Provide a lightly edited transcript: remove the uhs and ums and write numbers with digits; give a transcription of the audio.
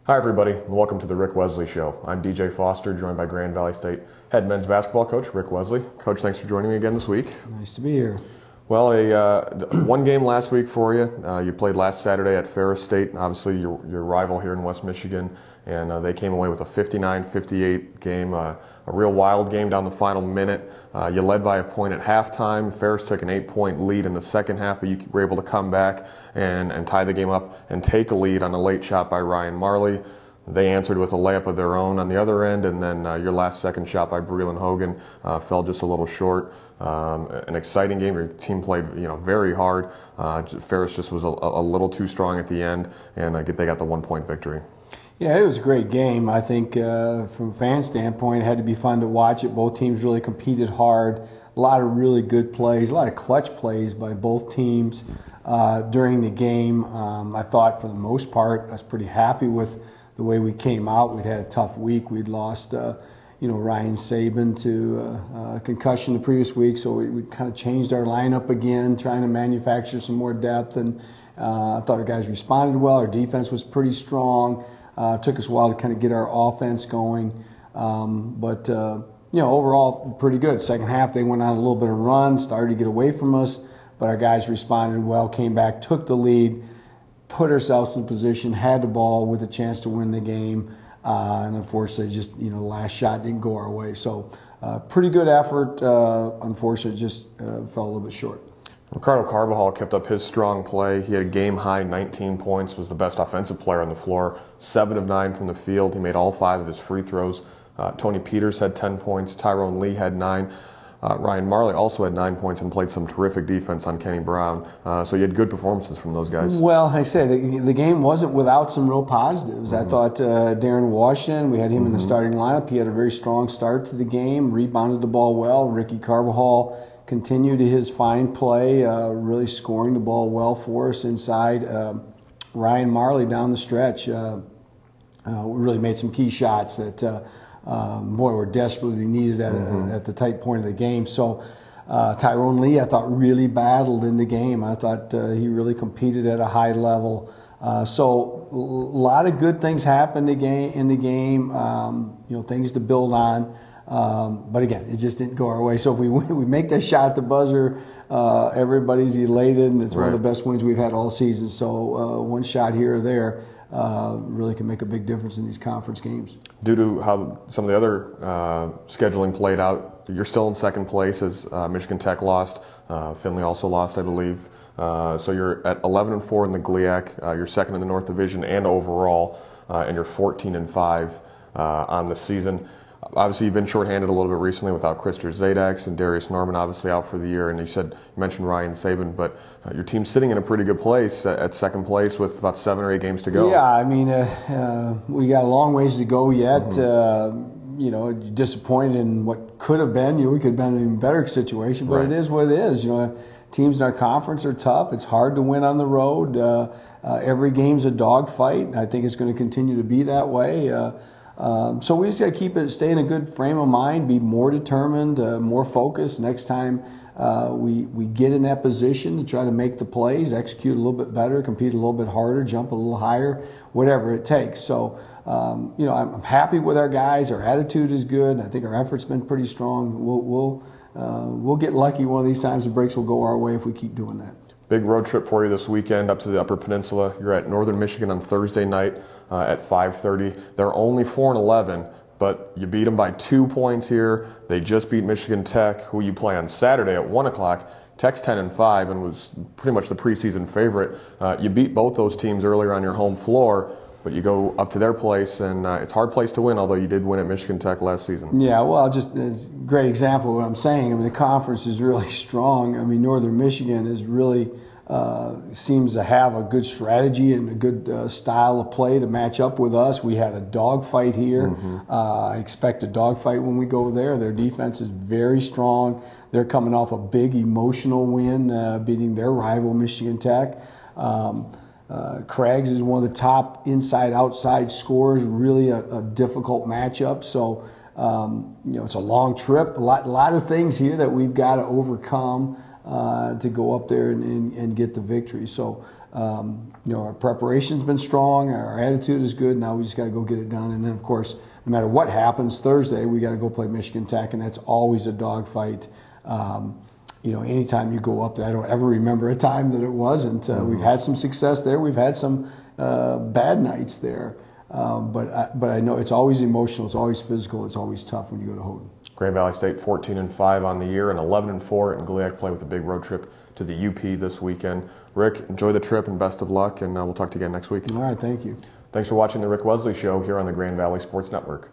Hi everybody, and welcome to the Ric Wesley Show. I'm DJ Foster, joined by Grand Valley State head men's basketball coach Ric Wesley. Coach, thanks for joining me again this week. Nice to be here. Well, one game last week for you. You played last Saturday at Ferris State, obviously your rival here in West Michigan, and they came away with a 59-58 game, a real wild game down the final minute. You led by a point at halftime. Ferris took an 8-point lead in the second half, but you were able to come back and tie the game up and take a lead on a late shot by Ryan Marley. They answered with a layup of their own on the other end, and then your last second shot by Breland Hogan fell just a little short. An exciting game. Your team played, very hard. Ferris just was a little too strong at the end, and they got the 1-point victory. Yeah, it was a great game. I think from a fan standpoint, it had to be fun to watch it. Both teams really competed hard. A lot of really good plays, a lot of clutch plays by both teams during the game. I thought for the most part, I was pretty happy with the way we came out. We'd had a tough week. We'd lost, Ryan Saban to concussion the previous week, so we kind of changed our lineup again, trying to manufacture some more depth. And I thought our guys responded well. Our defense was pretty strong. It took us a while to kind of get our offense going, but overall pretty good. Second half they went on a little bit of run, started to get away from us, but our guys responded well, came back, took the lead, put ourselves in position, had the ball with a chance to win the game, and unfortunately just the last shot didn't go our way. So pretty good effort. Unfortunately just fell a little bit short. Ricardo Carbajal kept up his strong play. He had a game-high 19 points, was the best offensive player on the floor, 7 of 9 from the field. He made all 5 of his free throws. Tony Peters had 10 points. Tyrone Lee had 9. Ryan Marley also had 9 points and played some terrific defense on Kenny Brown. So you had good performances from those guys. Well, I say the game wasn't without some real positives. I thought Darren Washington, we had him in the starting lineup. He had a very strong start to the game, rebounded the ball well. Ricky Carbajal continued his fine play, really scoring the ball well for us inside. Ryan Marley down the stretch really made some key shots that were desperately needed at the tight point of the game. So Tyrone Lee, I thought, really battled in the game. I thought he really competed at a high level. So a lot of good things happened in the game. Things to build on. But again, it just didn't go our way. So if we make that shot at the buzzer, everybody's elated, and it's one of the best wins we've had all season. So one shot here or there really can make a big difference in these conference games. Due to how some of the other scheduling played out, you're still in second place as Michigan Tech lost. Finley also lost, I believe. So you're at 11-4 in the GLIAC. You're second in the North Division and overall, and you're 14-5 on the season. Obviously, you've been shorthanded a little bit recently without Krister Zadax and Darius Norman obviously out for the year. And you mentioned Ryan Saban, but your team's sitting in a pretty good place at second place with about 7 or 8 games to go. Yeah, I mean, we got a long ways to go yet. Disappointed in what could have been. We could have been in an even better situation, but it is what it is. Teams in our conference are tough. It's hard to win on the road. Every game's a dogfight. I think it's going to continue to be that way. So we just got to stay in a good frame of mind, be more determined, more focused. Next time we get in that position to try to make the plays, execute a little bit better, compete a little bit harder, jump a little higher, whatever it takes. So, I'm happy with our guys. Our attitude is good. I think our effort's been pretty strong. We'll get lucky one of these times. The breaks will go our way if we keep doing that. Big road trip for you this weekend up to the Upper Peninsula. You're at Northern Michigan on Thursday night at 5:30. They're only 4-11, but you beat them by 2 points here. They just beat Michigan Tech, who you play on Saturday at 1 o'clock. Tech's 10-5 and was pretty much the preseason favorite. You beat both those teams earlier on your home floor, but you go up to their place, and it's a hard place to win, although you did win at Michigan Tech last season. Yeah, well, just as a great example of what I'm saying. I mean, the conference is really strong. I mean, Northern Michigan is really seems to have a good strategy and a good style of play to match up with us. We had a dogfight here. I expect a dogfight when we go there. Their defense is very strong. They're coming off a big emotional win, beating their rival Michigan Tech. Craggs is one of the top inside-outside scorers, really a difficult matchup. So, it's a long trip, a lot of things here that we've got to overcome. to go up there and get the victory. So, our preparation's been strong, our attitude is good. Now we just got to go get it done. And then, of course, no matter what happens Thursday, we got to go play Michigan Tech, and that's always a dogfight. Anytime you go up there, I don't ever remember a time that it wasn't. We've had some success there. We've had some bad nights there. But I know it's always emotional, it's always physical, it's always tough when you go to Houghton. Grand Valley State 14-5 on the year and 11-4 in GLIAC play with a big road trip to the UP this weekend. Rick, enjoy the trip and best of luck, and we'll talk to you again next week. All right, thank you. Thanks for watching the Ric Wesley Show here on the Grand Valley Sports Network.